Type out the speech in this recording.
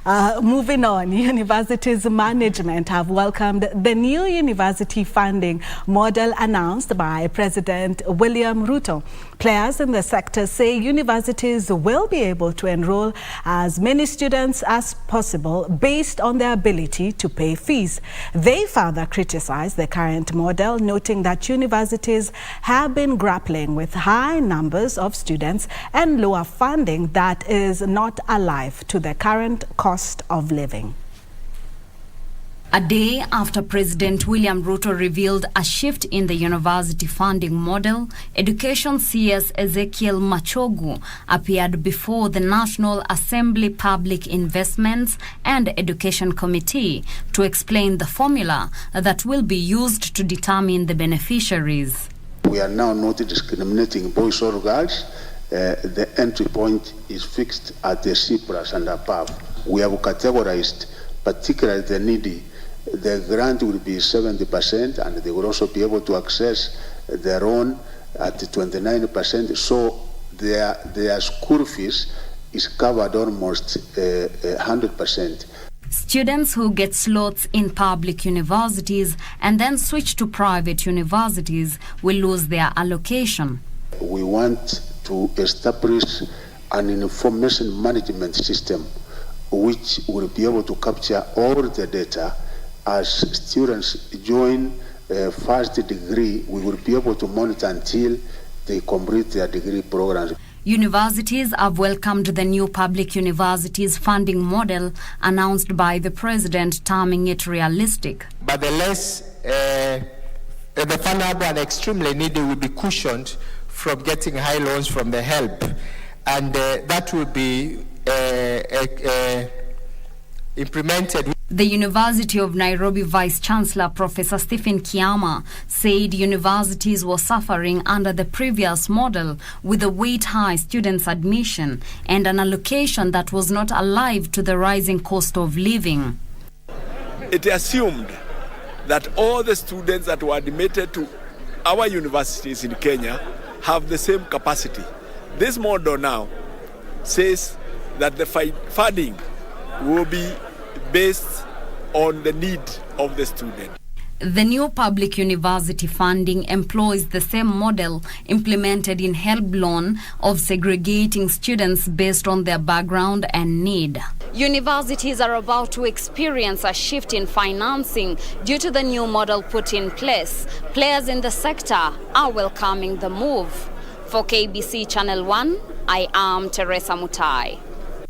Moving on, universities management have welcomed the new university funding model announced by President William Ruto. Players in the sector say universities will be able to enroll as many students as possible based on their ability to pay fees. They further criticize the current model, noting that universities have been grappling with high numbers of students and lower funding that is not alive to the current cost of living. A day after President William Ruto revealed a shift in the university funding model, Education CS Ezekiel Machogu appeared before the National Assembly Public Investments and Education Committee to explain the formula that will be used to determine the beneficiaries. We are now not discriminating boys or girls. The entry point is fixed at the C+ and above. We have categorized particularly the needy. The grant will be 70% and they will also be able to access their own at 29%. So their school fees is covered almost 100%. Students who get slots in public universities and then switch to private universities will lose their allocation. We want to establish an information management system which will be able to capture all the data. As students join first degree, we will be able to monitor until they complete their degree programs. Universities have welcomed the new public universities funding model announced by the president, terming it realistic. But the less the vulnerable and extremely needy will be cushioned from getting high loans from the HELP, and that will be implemented. The University of Nairobi Vice-Chancellor Professor Stephen Kiama said universities were suffering under the previous model with a weight-high students' admission and an allocation that was not alive to the rising cost of living. It assumed that all the students that were admitted to our universities in Kenya have the same capacity. This model now says that the funding will be based on the need of the student. The new public university funding employs the same model implemented in HELP loan of segregating students based on their background and need. Universities are about to experience a shift in financing due to the new model put in place. Players in the sector are welcoming the move. For KBC Channel 1, I am Teresa Mutai.